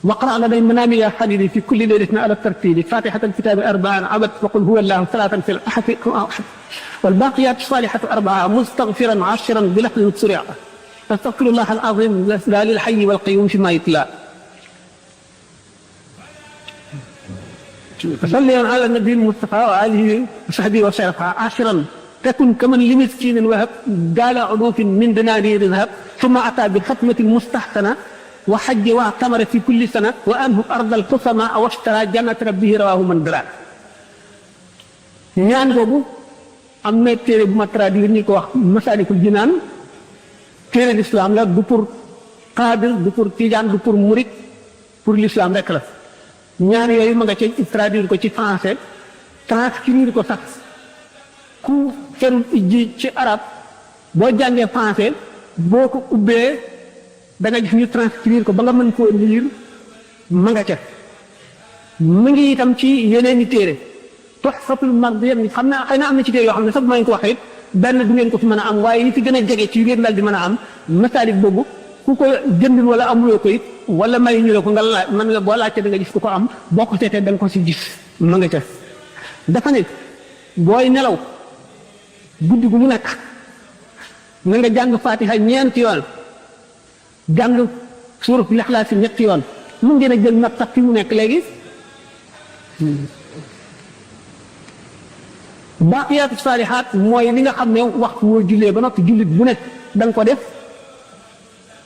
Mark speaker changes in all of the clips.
Speaker 1: واقرأ لدي منامي يا خليلي في كل ليلة على الترتيل فاتحة الكتاب 4 عبد وقل هو الله 3 في الأحد والباقيات الصالحة 4 مستغفرا 10 بلفظ سريع أستغفر الله العظيم لا للحي والقيوم فيما يتلى فصلي على النبي المصطفى وآله وصحبه وسلم 10 تكن كمن لمسكين وهب قال عروف من دنانير ذهب ثم أتى بختمة مستحسنة وحج واعتمر في كل سنة وأنه أرض القسماء واشترى جنة ربه رواه من درا ñaan boobu am na téere bu ma traduire ñu ko wax Masaalikul Jinaan téere l'islam la du pour xaadir du pour tijaan du pour murit pour l'islam rek la ñaan yooyu ma nga ci traduire ko ci français transcrire ko sax ku ferul ji ci arab boo jàngee français boo ko ubbee da nga gis ñu transcrire ko ba nga mën koo lire ma nga ca mu ngi itam ci yeneen i téere Tuhfatul Mardiya xam naa xëy na am na ci téere yoo xam ne sax bu ma ko waxee it benn du ngeen ko fi mën a am waaye yi fi gën a jege ci ngeen dal di mën a am Masaalik boobu ku ko jëndul wala amuloo ko it wala may ñu la ko nga laaj mën nga boo laajte da nga gis ku ko am boo ko seetee da nga ko si gis ma nga ca dafa ne booy nelaw guddi gu mu nekk na nga jàng Faatiha ñeenti yoon jàng suuratu Ixlaas ñetti yoon mu ngeen a jël nag sax fi mu nekk léegi baaqiyaatu saalihaat mooy li nga xam ne waxtu woo jullee ba noppi jullit bu nekk da nga ko def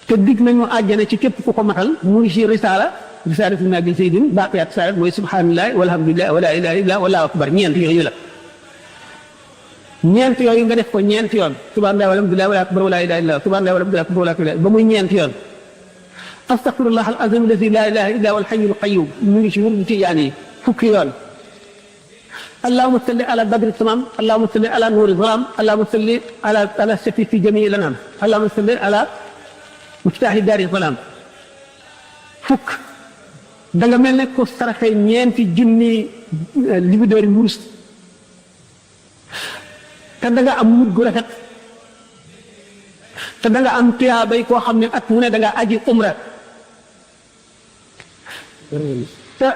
Speaker 1: te dig nañu àjjana ci képp ku ko matal mu ngi ci risaalatu nabi sayyidin baaqiyaatu saalihaat mooy subhaanallah walhamdulillah wala ilaha illa wallahu akbar ñeent yooyu la ñeent yooyu nga def ko ñeent yoon subhaanallah walhamdulillah wala akbar wala ilaha illa subhaanallah walhamdulillah wala akbar ba muy ñeent yoon astaghfirullah al azim alladi la ilaha illa huwa al hayyul qayyum mu ngi ci wurdu tijaan yi fukki yoon اللهم صل على بدر التمام اللهم صل على نور الظلام اللهم صل على السفي في جميع الانام اللهم صل على مفتاح دار الظلام فك داغا ملني كو سراخي ñeenti junni libidoori wurus te danga am mujj gu rafet te danga am tiyaabay koo xam ne at mu ne danga aji umra te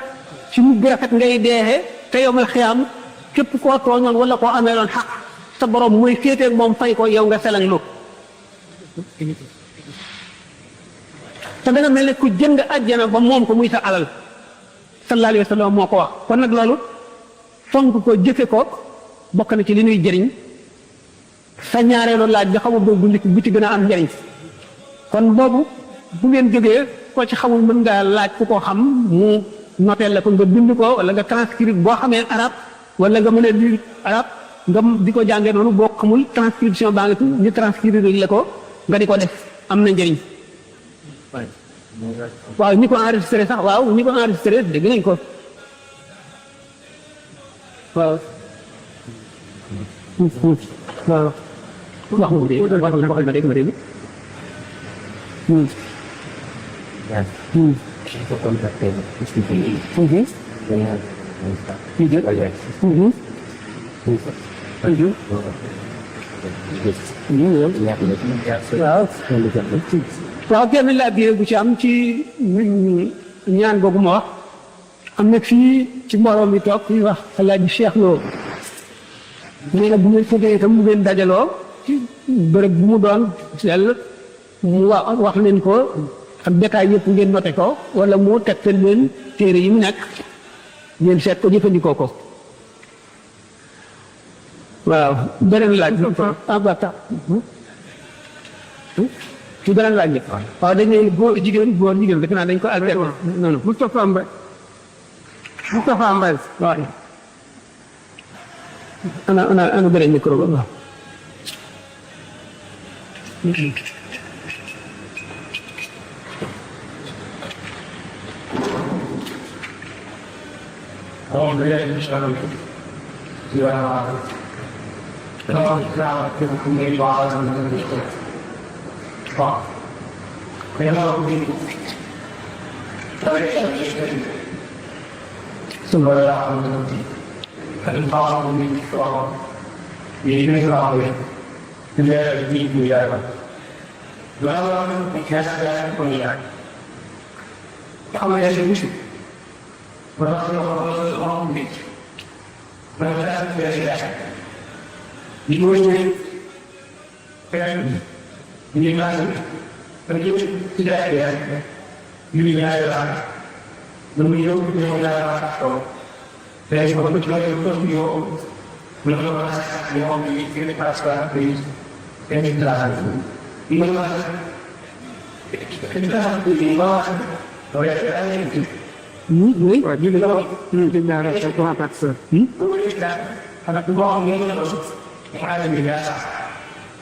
Speaker 1: ci mujj gu rafet ngay deexee te yowmal xiyaam képp koo tooñoon wala koo amee loon xaq sa borom muy féeteeg moom fay ko yow nga selang lu te danga mel ne ku jënd àjjana ba moom ko muy sa alal sallallahu alayhi wa sallam moo ko wax kon nag loolu fonk ko jëfe ko bokk na ci li ñuy jëriñ sa ñaareelu laaj bi xamul boobu bu ci gën a am njëriñ kon boobu bu ngeen jógee koo ci xamul mën nga laaj ku ko xam mu noteel la ko nga bind ko wala nga transcrire boo xamee arab wala nga mën a lire arab nga di ko jàngee noonu boo xamul transcription baa nga fi ñu transcrire la ko nga di ko def am na njëriñ waaw ñi ko enregistré sax waaw ñi ko enregistré dégg nañ ko waaw waaw wax mu dégg waxal ma dégg ma dégg
Speaker 2: Untuk kontakkan istimewa. Dengan
Speaker 1: Video.
Speaker 2: Video.
Speaker 1: waaw kenn laa biir bu ci am ci ñaan googu ma wax am na fii ci mbooloo mi toog ñuy wax Alaaji Cheikh Lo nee na bu ngeen foogee itam bu ngeen dajaloo ci bërëb bu mu doon sell mu wax leen ko ak détail yëpp ngeen noté ko wala mu tegtal leen téere yi mu nekk ngeen seet ko jëfandikoo ko waaw beneen laaj ci beneen laaj bi waaw dañ ne góor jigéen defe naa dañ ko alterné noonu Moustapha Mbaye waaw ana beneen micro ba waaw xam nga yaa ngi si ba tax na ko bi ba daal di li mooy ñëw fenn ñu naan ba ñëw ci daay bi ñu ñaay la na mu ñëw ñëw ñaay la taxaw léegi ba mu ci la ko yow mu la ko wax yow mi gën a passe bi kenn dara ñu la kenn dara bi ba wax do ya ay oui waaw ñu la wax ñu ñaara sa ko passe ana ko xam nga la xaaral bi yaa sax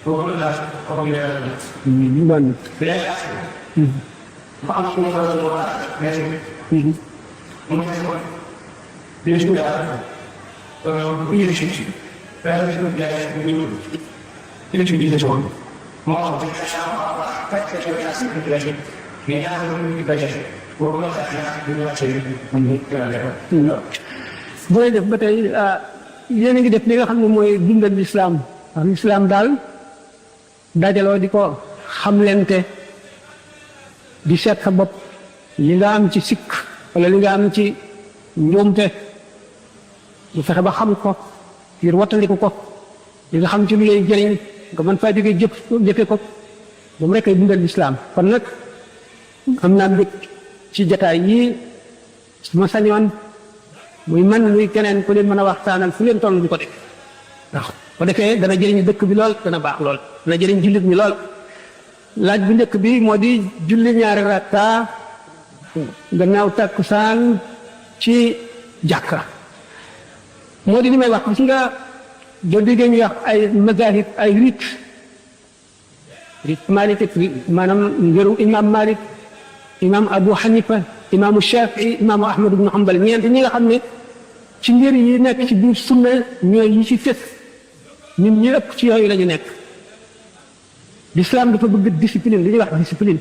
Speaker 1: boo la ko xam ne man ba am ko la wax mais mu ne ko bien sûr bu ñu ci ci daal di ko jaay ñu ñu ci di so mo ko fa ko ci ci mais yaa ngi ko jaay boo la ñu wax ci booy def ba tey yéen a ngi def li nga xam ne mooy dundal lislaam ndax lislaam daal dajaloo di ko xamlente di seet sa bopp li nga am ci sikk wala li nga am ci njuumte du fexe ba xam ko ngir wattandiku ko li nga xam ci lu lay jëriñ nga mën faa jógee jëfe ko moom rek ay dundal lislaam kon nag am naa mbég ci jataay yii su ma sañoon muy man muy keneen ku leen mën a waxtaanal fu leen toll di ko def ndax ko defee dana jëriñ dëkk bi lool dana baax lool dana jëriñ jullit ñi lool laaj bu njëkk bi moo di julli ñaari rakka gannaaw takkusaan ci jàkka moo di li may wax gis nga boo déggee ñu wax ay mazahib ay rite malique maanaam ngëru imam Malik imam Abu Hanifa imaamu Shafii imaamu Ahmad ibn Hanbal ñeent ñi nga xam ne ci ngir yi nekk ci biir sunna ñooy yi ci fës ñun ñi ëpp ci yooyu la ñu nekk l'islam dafa bëgg discipline li ñuy wax discipline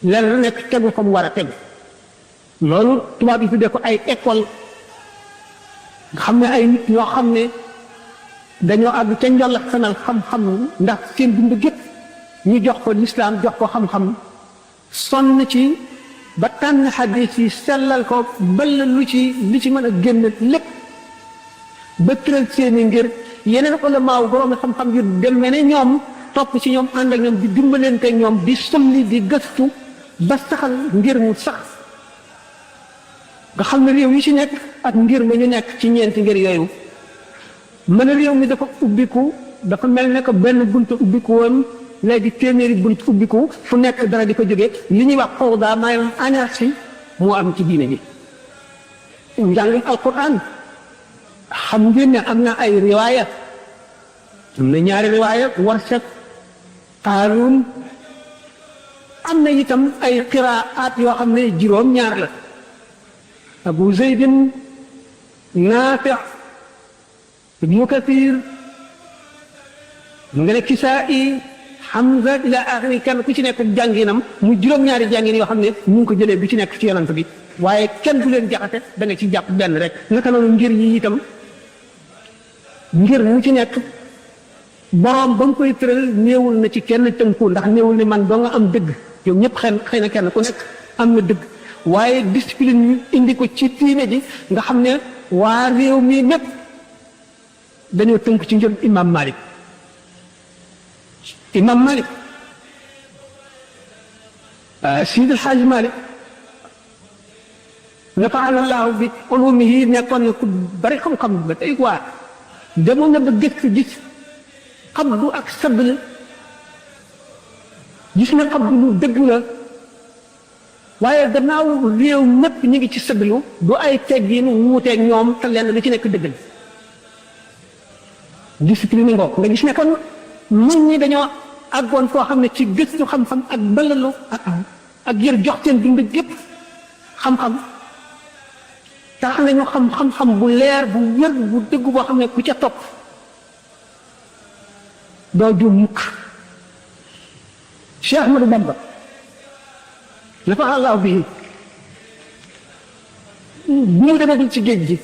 Speaker 1: lenn lu nekk tegu comme war a tegu loolu tubaab yi tuddee ko ay école nga xam ne ay nit ñoo xam ne dañoo àgg ca njol sanal xam-xam ndax seen dund gépp ñu jox ko l'islam jox ko xam-xam sonn ci ba tànn xadis yi sellal ko bal lu ci mën a génn lépp ba tëral seeni ngir yeneen ulamaaw borom xam-xam yu demee ne ñoom topp ci ñoom ànd ak ñoom di dimbalante ñoom di sulli di gëstu ba saxal ngir mu sax nga xam ne réew yi ci nekk ak ngir ma ñu nekk ci ñeenti ngir yooyu mën a réew mi dafa ubbiku dafa mel ne que benn buntu ubbiku woon léegi téeméeri bunt ubbiku fu nekk dara di ko jógee li ñuy wax fawda maanaam anarchie moo am ci diine ji njàngum alquran xam ngeen ne am na ay riwaaya am na ñaari riwaaya Warsak Qaaluun am na itam ay qiraat yoo xam ne juróom-ñaar la Abu Zaydin Naafi Ibnu Kathir mu nga ne Kisaa'i Hamza ila axiri kenn ku ci nekk jànginam mu juróom-ñaari jàngin yoo xam ne ñu ngi ko jëlee bi ci nekk ci yonent bi waaye kenn du leen jaxate da nga ci jàpp benn rek naka noonu ngir yi itam ngir mu ci nekk boroom ba mu koy tëral néewul na ci kenn tënku ndax néewul ne man doo nga am dëgg yow ñëpp xëy na kenn ku nekk am na dëgg waaye discipline ñu indi ko ci diine ji nga xam ne waa réew mi ñëpp dañoo tënk ci njël imam Malik imam Malik Seydi El Hadji Malik nafaana Allahu bi ulumihi nekkoon na ku bari xam-xam ba tey quoi demoon na ba gëstu gis xabdu ak sabl gis na xabdu lu dëgg la waaye gannaaw réew mépp ñu ngi ci sablu du ay teggin wuuteeg ñoom te lenn lu ci nekk dëgg la discipline ngoog nga gis ne kon nit ñi dañoo àggoon koo xam ne ci gëstu xam-xam ak balalu ak yër jox seen dund gépp xam-xam tax nañu xam-xam bu leer bu wér bu dëgg boo xam ne ku ca topp doo juum mukk Cheikh Ahmadou Bamba nafa Allah bi bu mu demagul ci géej gi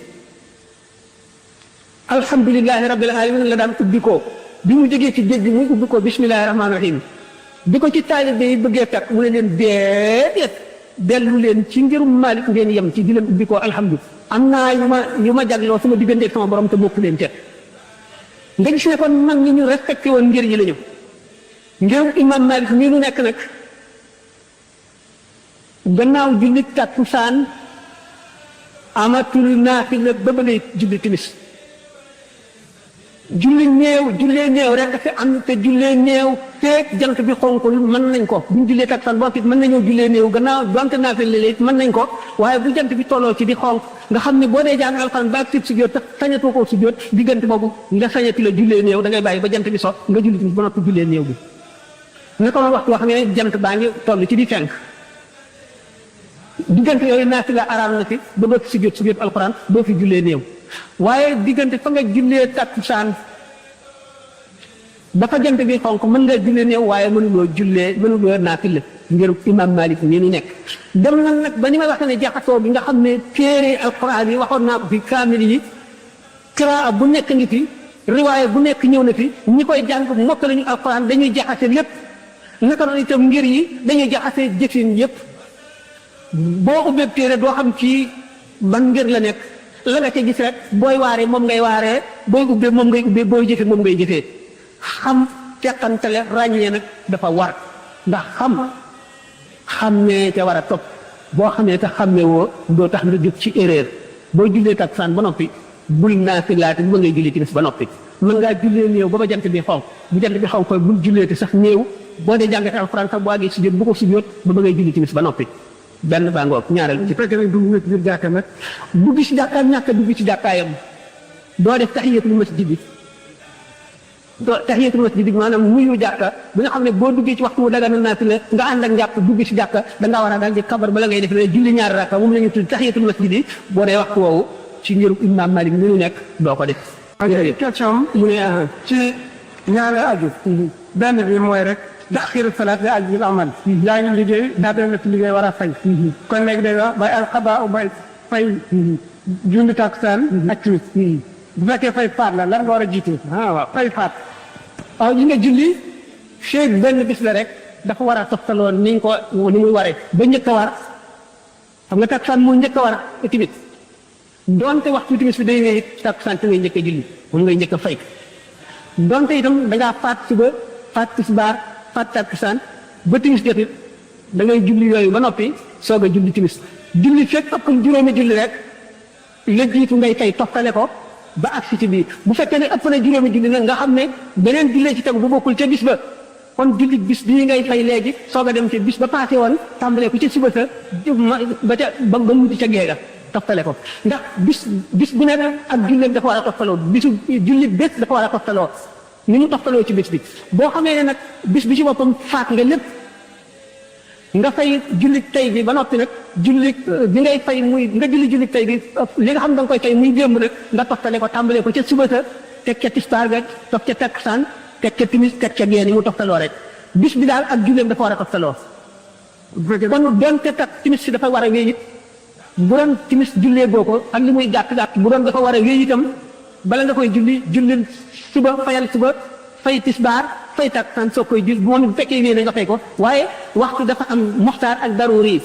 Speaker 1: alhamdulilahi rabbil alamin la daan ubbi ko bi mu jógee ci géej gi muy ubbi ko bismillahi rahmaani rahim bi ko ci taalibe yi bëggee fekk mu ne leen déedéet dellu leen ci ngirum Malik ngeen yem ci di leen ubbi ko alhamdulilah am naa yu ma jagloo sama digganteeg sama borom te bokk leen ca nga gis ne kon mag ñi ñu respecté woon ngir yi la ñu ngirum imam Malik mii nu nekk nag gannaaw julli takkusaan amatul naafila ba ba ngay julli timis jullee néew rek dafa am te jullee néew feek jant bi xonkul mën nañ ko buñ jullee takkusaan boo fit mën nañoo jullee néew gannaaw donte naafila léegi mën nañ ko waaye bu jant bi tolloo ci di xonk nga xam ne boo dee jàng alxuraan ba tib sujjóot te sañatoo koo sujjóot diggante boobu nga sañati la jullee néew da ngay bàyyi ba jant bi so nga julli timis ba noppi jullee néew bi nga ko doon waxtu wax ne jant baa ngi toll ci di fenk diggante yooyu naafila araam na fi ba doo fi sujjóot alxuraan doo fi jullee néew waaye diggante fa nga jullee takkusaan dafa jant bi xonk mën nga jullee néew waaye mënuloo naafila ngir imam Malik nii ni nekk dem na nag ba ni may wax ne jaxasoo bi nga xam ne téere alxuraan yi waxoon naa ko fi kaamil yi kiraa bu nekk ngi fi riwaaya bu nekk ñëw na fi ñi koy jàng mokk lañu alxuraan dañuy jaxase lépp naka noonu itam ngir yi dañuy jaxase jëfin yépp boo ubbee téere doo xam ci ban ngir la nekk la nga ca gis rek booy waaree moom ngay waaree booy ubbee moom ngay ubbee booy jëfee moom ngay jëfee xam teqantale ràññee nag dafa war ndax xammee te war a topp boo xamee te xammee woo doo tax nga jóg ci erreur boo jullee takkusaan ba noppi bul naafilaate ba ngay jullee timis ba noppi mën ngaa jullee néew ba jant bi xonk bu jant bi xonk koy bul jullee te sax néew boo dee jàngate alxuraan sax boo àggee sujjóot bu ko sujjóot ba ngay julli timis ba noppi benn baa ngoog ñaareel ci fekkee nag dugg ci biir jàkka nag dugg ci jàkkaam ñàkk a dugg ci jàkkaayam doo def tahiyatul masjid bi tahiyatul masjid bi maanaam nuyu jàkka bi nga xam ne boo duggee ci waxtu wu daga naa fi la nga ànd ak njàpp dugg ci jàkka dangaa war a daal di kabar bala ngay def ne julli ñaari rakka moom la ñu tudd tahiyatul masjid yi boo dee waxtu woowu ci ngiru imam Malik ni ñu nekk doo ko def.
Speaker 3: question mu ne ci ñaari aju benn bi mooy rek taxiru salaat di aju amal yaa ngi liggéey daa dem nga ci liggéey war a fay kon léegi day wax bay alxaba u bay fay julli takkusaan ak timis bu fekkee fay faat la lan nga war a jiitu waaw fay faat
Speaker 1: waaw ñi nga julli feeg benn bis la rek dafa war a toftaloo ni ko ni muy waree ba njëkk a war xam nga takkusaan moo njëkk a war a timit donte waxtu timis bi day ngay takkusaan te ngay njëkk a julli moom ngay njëkk a fay donte itam dangaa faat suba faat tisbaar faat takkusaan ba timis jotit da ngay julli yooyu ba noppi soog a julli timis julli fekk ëpp juróomi julli rek la jiitu ngay fay toftale ko ba agsi ci biir bu fekkee ne ëpp na juróomi julli nag nga xam ne beneen jullee ci tegu bu bokkul ca bis ba kon julli bis bii ngay fay léegi soog a dem ca bis ba passé woon tàmbalee ko ca suba sa ba mujj ca geega toftale ko ndax bis bu nekk ak julleem dafa war a toftaloo bisu julli bés dafa war a toftaloo ni mu toftaloo ci bis bi boo xamee ne nag bis bi ci boppam faat nga lépp nga fay julli tey bi ba noppi nag julli bi ngay fay muy nga julli tey bi li nga xam da nga koy fay muy démb nag nga toftale ko tàmbalee ko ca suba sa teg ca tisbaar ga toog ca takkusaan teg ca timis teg ca gee ni mu toftaloo rek bis bi daal ak julleem dafa war a toftaloo kon donte tak timis si dafa war a wéy it bu doon timis jullee boo ko ak li muy gàtt bu doon dafa war a wéy itam bala nga koy julli suba fayal suba fay tisbaar fay takkusaan soo koy jul moom bu fekkee wéy na nga fay ko waaye waxtu dafa am muxtaar ak daruri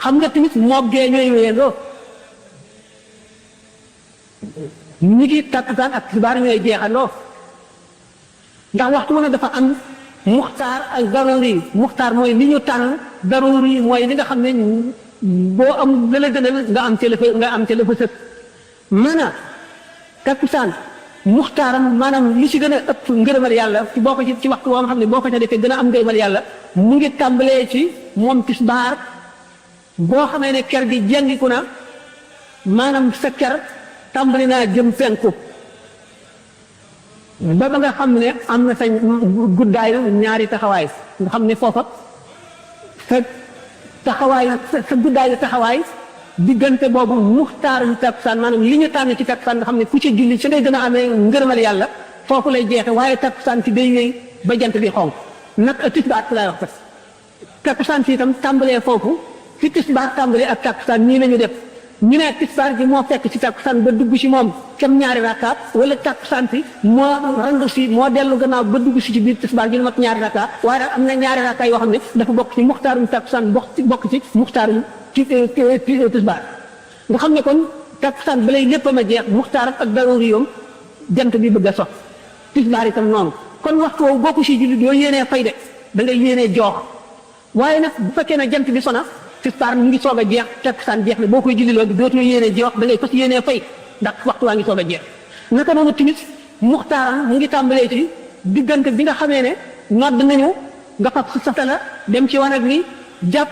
Speaker 1: xam nga timis moog gee ñooy wéyandoo ñi ngi takkusaan ak tisbaar ñooy jeexandoo ndax waxtu mu ne dafa am muxtaar ak daruri muxtaar mooy li ñu tànn daruri mooy li nga xam ne boo am la la gënal nga am ca la fa sët maanaam takkusaan muxtaaram maanaam li ci gën a ëpp ngërëmal yàlla ci boo ko ci waxtu woo nga xam ne boo ko ca defee gën a am ngërëmal yàlla mu ngi tàmbalee ci moom tisbaar boo xamee ne ker gi jengiku na maanaam sa ker tàmbali naa jëm penku ba nga xam ne am na sa guddaayu ñaari taxawaay nga xam ne foofa sa taxawaay sa guddaayu taxawaay diggante boobu muxtaaru takkusaan maanaam li ñu tànn ci takkusaan nga xam ne ku ci julli ci ngay gën a amee ngërëmal yàlla foofu lay jeexe waaye takkusaan ci day wéy ba jant bi xonk nag tisbaar laay wax sax takkusaan si itam tàmbalee foofu fi tisbaar tàmbalee ak takkusaan nii la ñu def ñu ne tisbaar gi moo fekk ci takkusaan ba dugg si moom kem ñaari rakkaat wala takkusaan si moo randu si moo dellu gannaaw ba dugg si ci biir tisbaar gi lu mat ñaari rakkaat waaye am na ñaari rakkaat yoo xam ne dafa bokk ci muxtaarum takkusaan bokk ci muxtaarum tisbaar nga xam ne kon takkusaan balay léppam a jeex muxtaar ak daroori yoom jant bi bëgg a sox tisbaar itam noonu kon waxtu woowu boo ko si julli doo yéenee fay de da ngay yéenee joox waaye nag bu fekkee ne jant bi sona tisbaar mu ngi soog a jeex takkusaan jeex ne boo koy julli loolu dootoo yéenee joox da ngay fas yéenee fay ndax waxtu waa ngi soog a jeex naka noonu timis muxtaar mu ngi tàmbalee ci diggante bi nga xamee ne nodd nañu nga fab sa satala dem ci wanag wi jàpp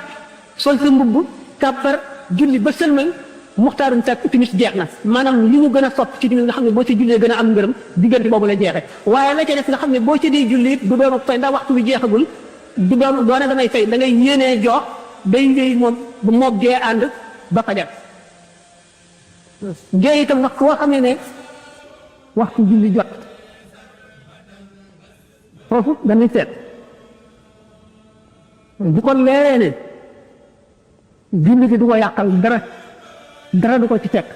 Speaker 1: sol sa mbubb kàppar julli ba sëlmal muxtaarum tak timis jeex na maanaam li mu gën a sopp ci timis nga xam ne boo ci jullee gën a am ngërëm diggante boobu la jeexee waaye la ca def nga xam ne boo ci di julli du doon ak fay ndax waxtu bi jeexagul du doone damay fay da ngay yéenee jox day ngay moom bu moog gee ànd ba fajar gee itam waxtu woo xam ne waxtu julli jot foofu dañuy seet bu ko leeree ne julli gi du ko yàqal dara du ko ci fekk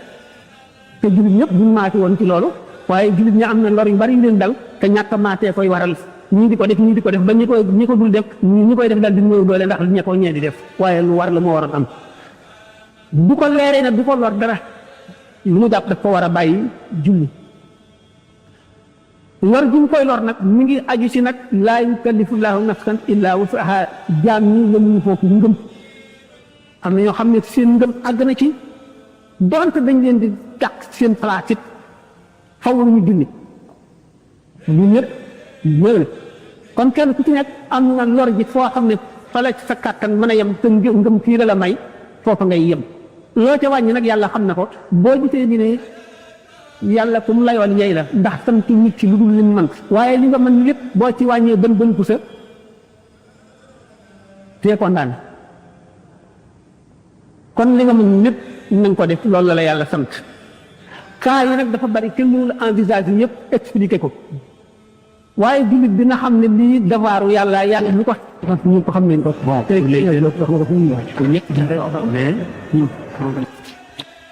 Speaker 1: te jullit ñëpp duñ maati woon ci loolu waaye jullit ñi am na lor yu bari yu leen dal te ñàkk a maatee koy waral ñii di ko def ñii di ko def ba ñi ko dul def ñi koy def dal di ñëw doole ndax ña ko ñee di def waaye lu war la moo waroon am bu ko leeree nag du ko lor dara lu mu jàpp daf ko war a bàyyi julli lor gi mu koy lor nag mi ngi aju si nag laa yukallifu llaahu nafsan illaa wusahaa jaam ñi yemuñu foofu ngëm am na ñoo xam ne seen ngëm àgg na ci donte dañ leen di tàq seen place it faw ñu julli ñun ñëpp ñëw kon kenn ku ci nekk am na lor ji foo xam ne fa la sa kàttan mën a yem te ngëm fii la may foofa ngay yem loo ca wàññi nag yàlla xam na ko boo gisee ni ne yàlla ku mu layoon yey la ndax sant nit ci lu dul lim man waaye li nga mën lépp boo ci wàññee bën ku sa tee kontaan kon li nga mën lépp nañ ko def loolu la yàlla sant cas yi nag dafa bari kenn mënul envisage yi yëpp expliqué ko waaye jullit dina xam ne lii devoiru yàlla ñu ko xam nañ ko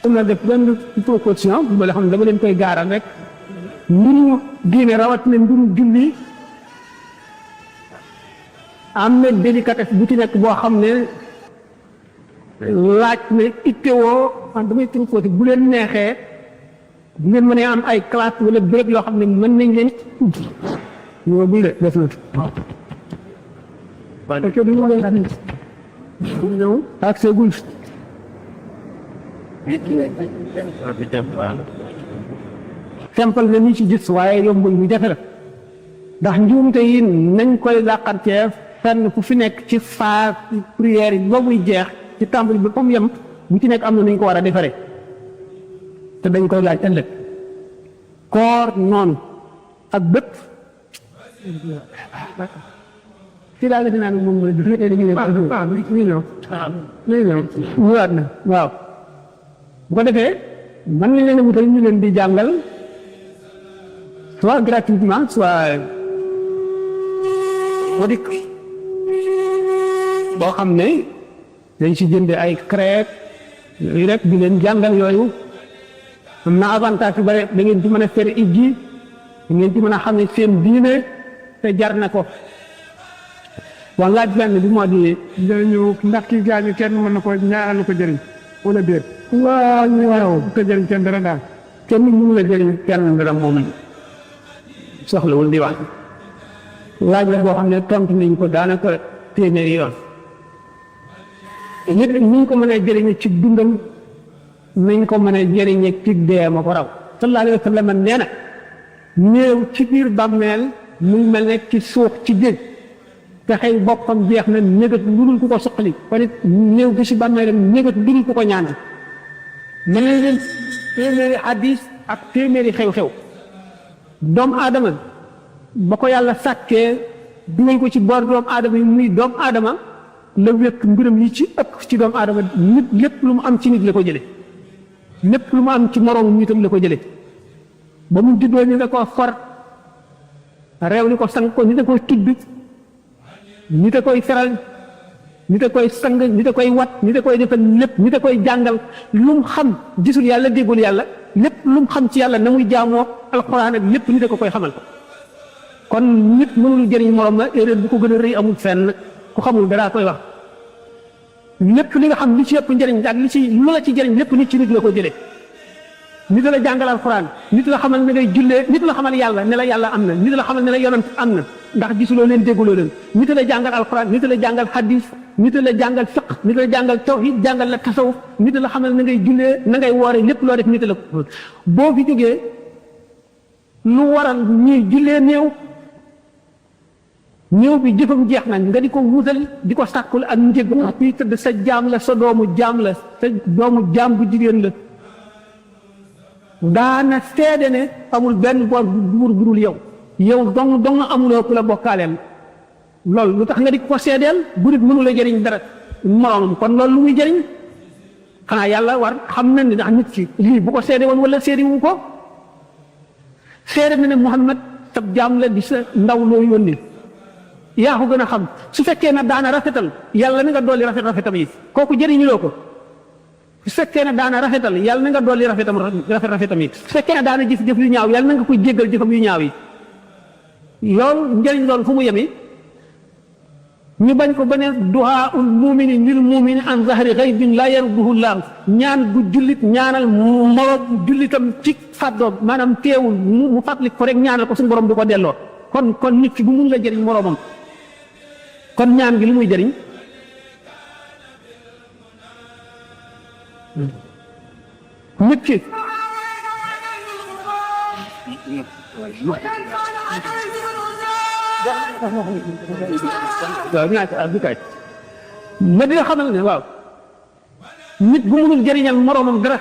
Speaker 1: am na def benn proposition boo xam ne dama leen koy gaaral rek mbiru diine rawatina mbiru julli am na délicatesse bu ci nekk boo xam ne laaj ne ittewoo man damay proposé bu leen neexee bu ngeen mënee am ay classe wala béréb yoo xam ne mën nañ leen ñoo bul de def na parce que duñu leen ñëw ak segul simple na ni ci gis waaye yombul bu jafe la ndax njuumte yi nañ koy làqantee fenn fu fi nekk ci phase prière yi ba muy jeex ci tàmbali bi comme yem bu ci nekk am na nu ñu ko war a defaree te dañ koy laaj ëllëg koor noonu ak bépp ci daal la dinaa ne moom mooy ñëwaat na waaw bu ko defee man nañ leen a wutal ñu leen di jàngal soit gratuitement soit modik boo xam ne dañ si jënde ay crêpe yooyu rek di leen jàngal yooyu am na avantage yu bare da ngeen ci mën a fere ijji da ngeen ci mën a xam ne seen diine te jar na ko waa laaj benn bi moo di
Speaker 3: ñu ndax kii gaañu kenn mën na ko ñaanal ko jëriñ wala déet
Speaker 1: waaw
Speaker 3: ko jëriñ kenn dara daal
Speaker 1: kenn mënu la jëriñ kenn dara moom soxlawul di wax laaj la boo xam ne tontu nañ ko daanaka téeméeri yoon nit ni ñu ko mën a jëriñe ci dundam nañ ko mën a jëriñe ci dee ma ko raw sallallahu alayhi wa sallam nee na néew ci biir bàmmeel muy mel ne ci suuf ci géej te xëy boppam jeex na négat lu dul ku ko suqali kon it néew gi si bàmmeelam négat lu dul ku ko ñaanal mën na leen téeméeri hadis ak téeméeri xew-xew doomu aadama ba ko yàlla sàkkee dugal ko ci boor doomu aadama yi muy doomu aadama la wekk mbiram yi ci ëpp ci doomu aadama nit lépp lu mu am ci nit la ko jële lépp lu mu am ci moroom nitam la ko jële ba mu juddoo ni da ko for réew ni ko sang ko ni da koy tudd ni da koy feral ni da koy sang ni da koy wat ni da koy defal lépp ni da koy jàngal lu mu xam gisul yàlla déggul yàlla lépp lu mu xam ci yàlla na muy jaamoo alxuraan ak lépp ni da ko koy xamal ko kon nit mënul jëriñ morom la erreur bu ko gën a rëy amul fenn ku xamul dara koy wax lépp li nga xam li ci ëpp njëriñ ak li ci lu la ci jëriñ lépp nit ci nit la ko jëlee nit la jàngal alxuraan nit la xamal ne ngay jullee nit la xamal yàlla ne la yàlla am na nit la xamal ne la yonent am na ndax gisuloo leen dégguloo leen nit la jàngal alxuraan nit la jàngal hadis nit la jàngal fiq nit la jàngal tawhid jàngal la tasawuf nit la xamal na ngay jullee na ngay woore lépp loo def nit la ko boo fi jógee lu waral ñuy jullee néew bi jëfam jeex nañ nga di ko wutal di ko sàkkul ak njëg fii tëdd sa jaam la sa doomu jaam la sa doomu jaam bu jigéen la daana seede ne amul benn boor buur bu dul yow dong amuloo ku la bokkaaleel loolu lu tax nga di ko seedeel bu nit mënu la jëriñ dara moroomam kon loolu lu muy jëriñ xanaa yàlla war xam na ni ndax nit ki lii bu ko seede woon wala seede wu ko seede na ne Muhammad sab jaam la di sa ndaw loo yónni yaa ko gën a xam su fekkee ne daana rafetal yàlla na nga dolli rafetam yi kooku jëriñuloo ko su fekkee ne daana rafetal yàlla na nga dolli rafetam yi su fekkee ne daana jëf yu ñaaw yàlla na nga koy jéggal jëfam yu ñaaw yi loolu njëriñ loolu fu mu yemi ñu bañ ko ba ne du'aa'ul mu'mini lil mu'mini an zahri ghaybin la yarduhu llaah ñaan bu jullit ñaanal moroom jullitam ci fàddoom maanaam teewul mu fàttali ko rek ñaanal ko suñu borom du ko delloo kon nit ki bu mun la jëriñ moroomam kon ñaan gi lu muy jëriñ nit ki waaw ma dina xamal ne waaw nit bu munul jëriñal moroomam dara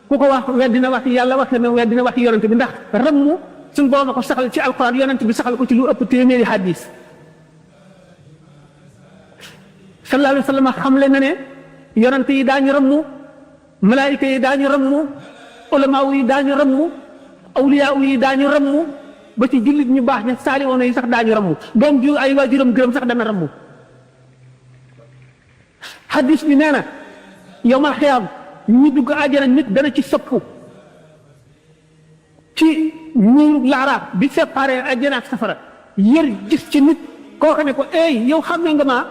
Speaker 1: ku ko wax weddina wax yàlla wax ne weddina wax yonent bi ndax rammu suñ borom a ko saxal ci alxuraan yonent bi saxal ko ci lu ëpp téeméeri hadis sallallahu alayhi wa sallam xamle na ne yonent yi daañu rammu malaayika yi daañu rammu ulamaaw yi daañu rammu awliyaaw yi daañu rammu ba ci jullit ñu baax ña saalihoon yi sax daañu rammu doom ju ay waajuram gërëm sax dana rammu hadis bi nee na yowmal xiyaam ñi dugg àjjana nit dana ci sëppu ci ñuur laaraab bi séparé àjjana ak safara yër gis ci nit koo xam ne ko yow xam ne nga maa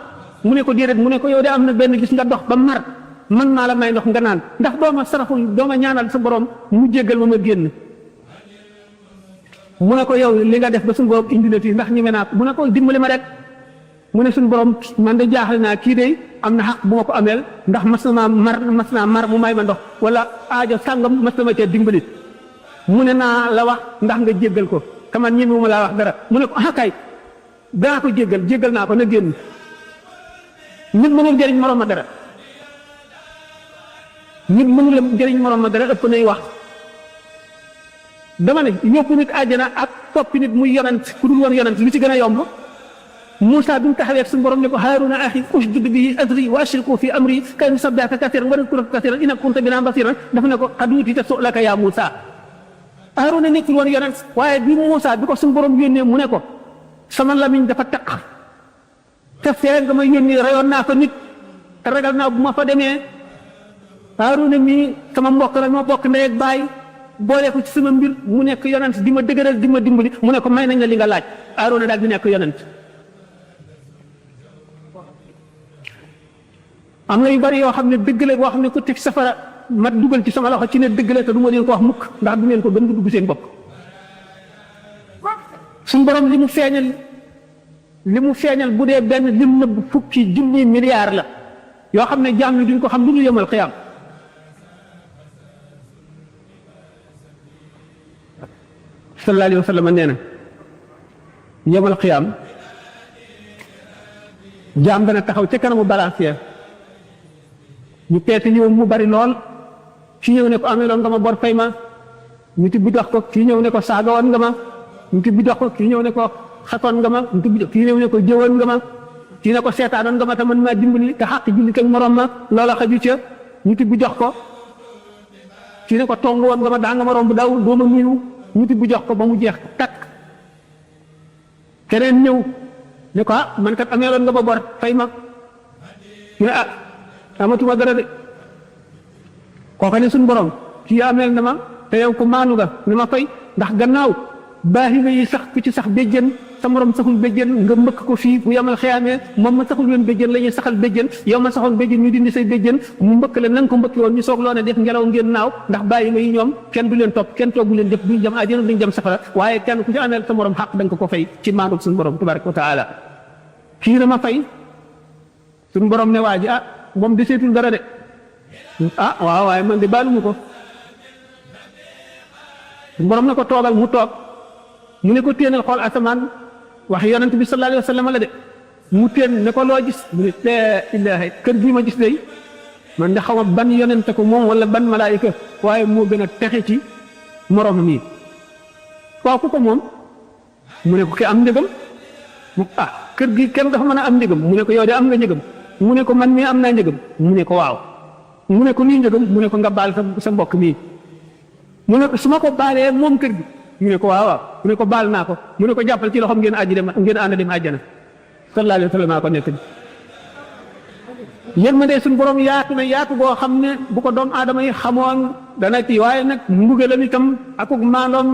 Speaker 1: mu ne ko déedéet mu ne ko yow de am na benn gis nga dox ba mar man maa la may ndox nga naan ndax dooma saraxul dooma ñaanal sa borom mu jéggal ma génn mu ne ko yow li nga def ba suñu borom indi na fii ndax ñeme naa ko mu ne ko dimbali ma rek mu ne suñu borom man de jaaxle naa kii de am na xaq bu ma ko ameel ndax mas naa mar mu may ma ndox wala aajo sàngam mas na ma cee dimbali mu ne naa la wax ndax nga jéggal ko kaman ñi mu laa wax dara mu ne ko kay danaa ko jéggal naa ko na génn nit mënul jëriñ moroom ma dara nit mënul jëriñ moroom ma dara ëpp nay wax dama ne yóbbu nit àjjana ak toppi nit muy yonent ku dul woon yonent lu ci gën a yomb Moussa bi mu taxawee suñu borom ne ko Haaruna axi ushdud bihi azri wa ashriku fi amri kay nusabbihaka kasiran wa nadhkuraka kasiran innaka kunta bina basiran dafa ne ko qad uutita su'laka yaa Moussa Haaruna nekkul woon yonent waaye bi Moussa bi ko suñu borom yónnee mu ne ko sama lamiñ dafa taq te fee nga ma yónni rayoon naa ko nit te ragal naa bu ma fa demee Haaruna mii sama mbokk la ma bokk ndey ak baay boole ko ci sama mbir mu nekk yonent di ma dëgëral di ma dimbali mu ne ko may nañ la li nga laaj Haaruna daal di nekk yonent am na yu bari yoo xam ne dëgg la boo xam ne ko teg safara ma dugal ci sama loxo ci ne dëgg la te du ma leen ko wax mukk ndax du leen ko gën dugg seen bopp suñu borom li mu feeñal bu dee benn lim nëbb fukki junni milliards la yoo xam ne jaam yi duñ ko xam lu dul yawmal qiyaam sallallahu alayhi wa sallam nee na yawmal qiyaam jaam dana taxaw ca kanamu balancier ñu peete ñëw mu bari lool fii ñëw ne ko ameeloon nga ma bor fay ma ñu tibbi dox ko kii ñëw ne ko saagawoon nga ma ñu tibbi dox ko kii ñëw ne ko xatoon nga ma ñu tibbi kii ñëw ne ko jëwoon nga ma kii ne ko seetaanoon nga ma te man maa dimbali te xàq julli ak morom ma loola xaju ca ñu tibbi jox ko kii ne ko tong woon nga ma daa nga ma romb daw doo ma nuyu ñu tibbi jox ko ba mu jeex takk keneen ñëw ne ko man kat ameeloon nga ma bor fay ma ñu ne amatuma dara de kooka ne suñu borom kii ameel na ma te yow ko maanu nga ni ma fay ndax gannaaw baahima yi sax ku ci sax béjjën sa morom saxul béjjën nga mbëkk ko fii bu yamal xiyaamee moom ma saxul leen béjjën la ñuy saxal béjjën yow ma saxoon béjjën ñu dindi say béjjën mu mbëkk la na nga ko mbëkki woon ñu soog loo ne def ngelaw ngeen naaw ndax baahima yi ñoom kenn du leen topp kenn toogu leen def duñ jëm àjjana duñ jëm safara waaye kenn ku ci amee sa morom xaq da nga ko fay ci maandu suñu borom tabaraka wa taala kii dama fay suñu borom ne waa ji ah moom di seetul dara de ah waaw waaye man de baalumu ko suñu borom ne ko toogal mu toog mu ne ko téenal xool asamaan wax yonent bi sallallahu alayhi wa sallam la de mu téen ne ko loo gis mu ne laa ilaaha kër bii ma gis day man de xaw ma ban yonent ko moom wala ban malaayika waaye moo gën a texe ci moromam yi waaw ku ko moom mu ne ko ki am njëgam mu ah kër gi kenn dafa mën a am njëgam mu ne ko yow de am nga njëgam mu ne ko man mii am naa njëgam mu ne ko waaw mu ne ko nii njëgam mu ne ko nga baal sa mbokk mii mu ne ko su ma ko baalee moom kër gi mu ne ko waaw waaw mu ne ko baal naa ko mu ne ko jàppal ci loxoom ngeen àjji dem ngeen ànd dem àjjana sallallahu alayhi wa sallam ko nekk yéen ma dee suñu borom yaatu na yaatu boo xam ne bu ko doom aadama yi xamoon dana ci waaye nag mbugalam itam akuk maandoom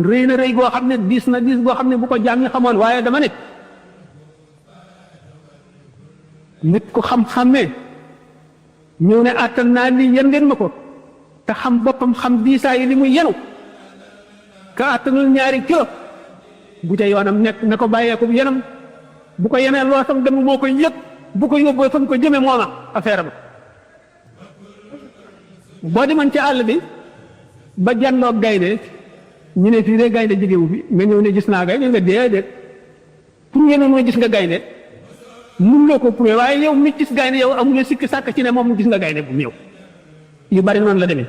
Speaker 1: rëy na rëy goo xam ne diis na diis goo xam ne bu ko jaam ñi xamoon waaye dama ne nit ku xam-xamee ñëw ne àttan naa lii yen leen ma ko te xam boppam xam diisaa yi li muy yenu ka àttanul ñaari kilo bu ca yoonam nekk na ko bàyyee ko yenam bu ko yenee loo sam dem moo koy yëg bu ko yóbboo fa ko jëme mooma affaire ba boo demoon ci àll bi ba jànnoog gaynde ñu ne fii de gaynde jógewu fi nga ñëw ne gis naa gaynde nga déedéet pour ngeen mooy gis nga gaynde mun loo ko prouvé waaye yow mi gis gaynde yow amuloo sikki sàkk ci ne moom gis nga gaynde bu mu yow yu bari noonu la demee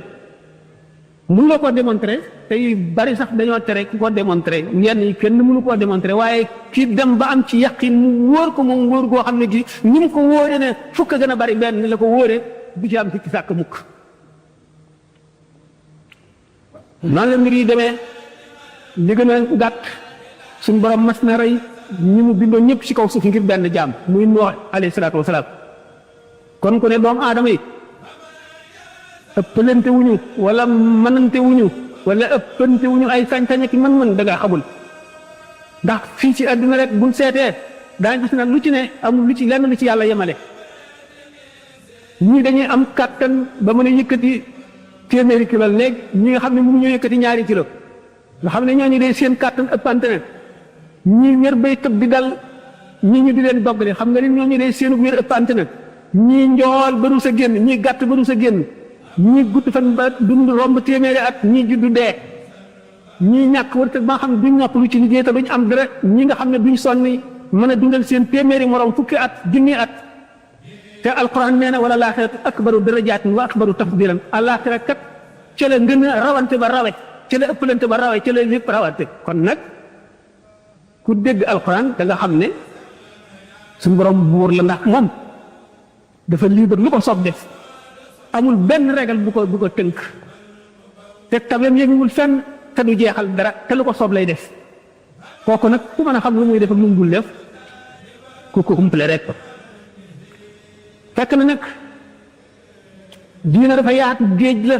Speaker 1: mun loo ko démontré te yu bari sax dañoo tere ku ko démontré yenn yi kenn mënu koo démontré waaye ki dem ba am ci yaqin mu wóor ko moom wóor goo xam ne gi ni mu ko wóore ne fukk gën a bari benn la ko wóore du ci am sikki sàkk mukk noonu la mbir yi demee li gën a gàtt suñu borom mas na rey ñi mu bindoon ñëpp ci kaw suuf ngir benn jaam muy Nuux alayhi salaatu wasalaam kon ku ne doomu aadama yi ëppalante wuñu wala mënante wuñu wala ëppante wuñu ay sañ-sañ ak mën-mën da ngaa xamul ndax fii ci àdduna rek buñ seetee daañu gis na lu ci ne amul lu ci lenn lu ci yàlla yemale ñii dañuy am kàttan ba mën a yëkkati téeméeri kilo léegi ñi nga xam ne mënu ñoo yëkkati ñaari kilo nga xam ne ñooñu day seen kàttan ëppante ne ñii wér bay tëb di dal ñii ñu di leen doggale xam nga ni ñooñu day seenu wér ëppante na ñii njool ba du sa génn ñii gàtt ba du sa génn ñii gudd fan ba dund romb téeméeri at ñii juddu dee ñii ñàkk wërsëg ba nga xam ne duñ nopp lu ci liggéey te duñ am dara ñi nga xam ne duñ sonni mën a dundal seen téeméeri morom fukki at junni at te alquran nee na wala laaxiratu akbaru darajaatin wa akbaru tafdilan alaaxira kat ca la ngën a rawante ba rawe ca la ëppalante ba rawe ca la lépp rawante kon nag ku dégg alquran da nga xam ne suñu borom buur la ndax moom dafa libre lu ko soob def amul benn régal bu ko tënk te tabeem yënguwul fenn te du jeexal dara te lu ko soob lay def kooku nag ku mën a xam lu muy def ak lu mu dul def ku ko umple rek ko fekk na nag diina dafa yaatu géej la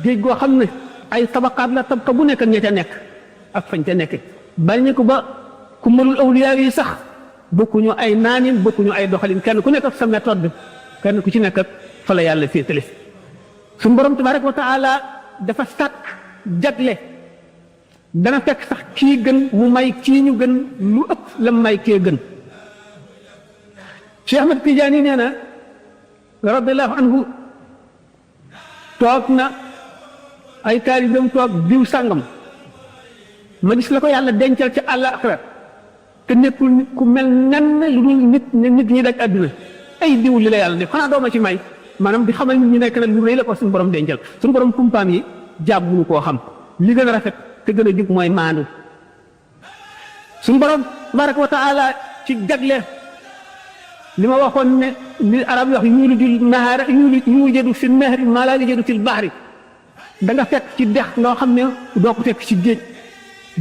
Speaker 1: géej goo xam ne ay tabaqaat la tabqa bu nekk ak ña ca nekk ak fañ ca nekk bañ ko ba ku mënul awliyaa yi sax bokkuñu ay naanin bokkuñu ay doxalin kenn ku nekk ak sa méthode kenn ku ci nekk ak fa la yàlla féetale suñu borom tabaraka wa taala dafa sàkk jagle dana fekk sax kii gën mu may kii ñu gën lu ëpp la may kee gën Cheikh Ahmad Tidiane nee na radiallahu anhu toog na ay taalibeem toog diw sàngam ma gis la ko yàlla dencal ca àllaaxira te nekkul nit ku mel nen lu dul nit ñi daj àdduna ay diw li la yàlla def xanaa dooma ci may maanaam di xamal nit ñi nekk nag lu rëy la ko suñu borom dencal suñu borom kumpaam yi jaab mënu koo xam li gën a rafet te gën a jub mooy maandu suñu borom tabaraka wa taala ci jagle li ma waxoon ne li arab yi wax yuuliju nahaara yuujadu fi nahri maa laa yujadu fil bahri da nga fekk ci dex loo xam ne doo ko fekk ci géej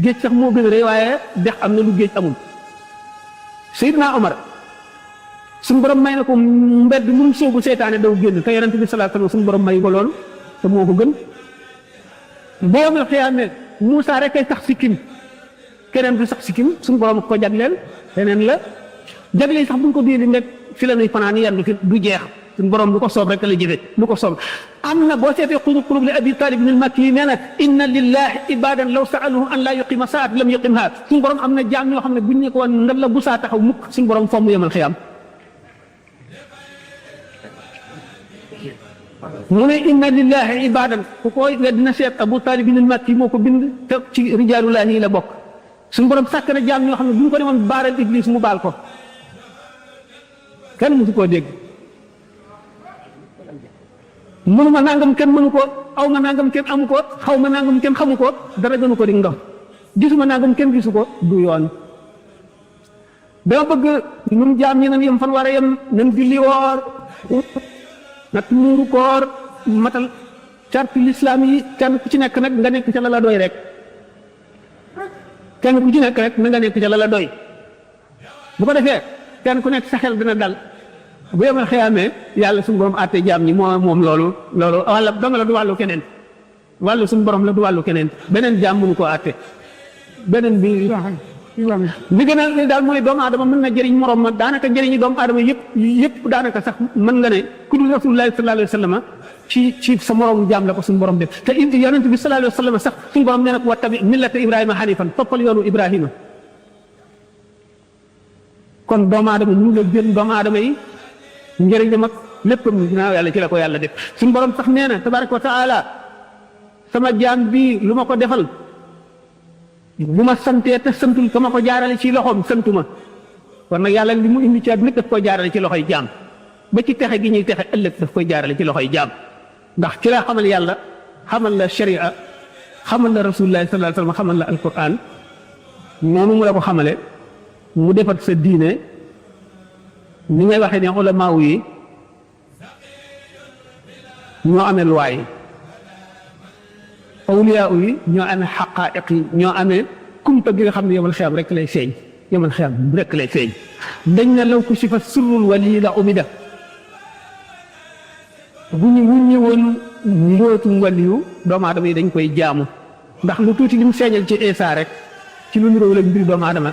Speaker 1: géej sax moo gën a rëy waaye dex am na lu géej amul Seydina Omar suñu borom may na ko mbedd mu soobu seytaane daw génn te yonent bi sallallahu alayhi wasallam suñu borom may ko loolu te moo ko gën boo mel xiyaamee Moussa rek kay sax sikkim keneen du sax sikkim suñu borom ko jagleel leneen la jagleel sax buñ ko diiri nekk fi la nuy fanaan yendu fi du jeex suñu borom lu ko soob rek la jëfe lu ko soob am na boo seetee qulub li abi talib ibn al-makki yi nee na inna lillahi ibadan law saaluhu an laa yuqima saat lam yuqimha suñu borom am na jaam ñoo xam ne buñ ne ko woon ndal la bu saa taxaw mukk suñu borom fomm yemal xiyam mu ne inna lillahi ibadan ku koy dina seet abu talib ibn al-makki moo ko bind te ci rijaalullahi yi la bokk suñu borom sàkk na jaam ñoo xam ne bu ñu ko demoon baaral iblis mu baal ko kenn mësu koo dégg mënuma nangam kenn mënu ko aw ma nangam kenn amu ko xaw ma nangam kenn xamu ko dara gënu ko di ndox gisuma nangam kenn gisu ko du yoon dama bëgg ñun jaam ñi nan yem fan war a yem nan julli woor nag muuru koor matal carti lislaam yi kenn ku ci nekk nag nga nekk ca la la doy rek kenn ku ci nekk rek na nga nekk ca la la doy bu ko defee kenn ku nekk sa xel dina dal bu yemal xëyaamee yàlla suñu borom àtte jaam ñi moom loolu wàlla danga la du wàllu keneen wàllu suñu borom la du wàllu keneen beneen jaam mënu koo àtte beneen bi li gën a daal mooy doomu aadama mën na jëriñ morom ma daanaka njëriñi doomu aadama yëpp daanaka sax mën nga ne ku dul rasulullahi sallallahu alayhi wa sallam ci sa moromu jaam la ko suñu borom def te yonent bi sallallahu alayhi wa sallam sax suñu borom nee na ko wattabi millata ibrahima hanifan toppal yoonu ibrahima kon doomu aadama ñu la jël doomu aadama yi njëriñam ak léppam ginnaaw yàlla ci la ko yàlla def suñu borom sax nee na tabaraka wa taala sama jaam bii lu ma ko defal bu ma santee te santul ka ma ko jaarale ci loxoom santuma kon nag yàlla li mu indi ci àdduna daf koy jaarale ci loxoy jaam ba ci texe gi ñuy texe ëllëg daf koy jaarale ci loxoy jaam ndax ci la xamal yàlla xamal la sharia xamal la rasulullah sallallahu alayhi wasallam xamal la alquran noonu mu la ko xamale mu defat sa diine ni ngay waxee ne ulamaaw yi ñoo amee luwaay awliyaa yi ñoo amee xaqaa'iq yi ñoo amee kumpa gi nga xam ne yomal xiyam rek lay feeñ yomal xiyam rek lay feeñ dañ na law kushifa sirrul wali la umida bu ñu wuññi woon mbootum waliyu doomu aadama yi dañ koy jaamu ndax lu tuuti li mu feeñal ci Isa rek ci lu niróo la mbiri doomu aadama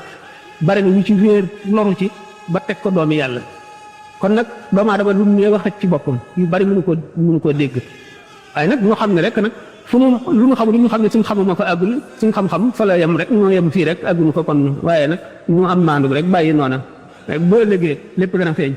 Speaker 1: bari na ñu ci réer loru ci ba teg ko doomi yàlla kon nag doomu aadama lu mu wax ci boppam yu bari mënu koo dégg waaye nag ñoo xam ne rek nag fu mu lu ñu xamul lu ñu xam ne suñ xamuma fa àggul suñ xam-xam fa la yem rek ñoo yem fii rek àggunu fa kon waaye nag ñu am maandu rek bàyyi noona rek boo ëllëgee lépp gën a feeñ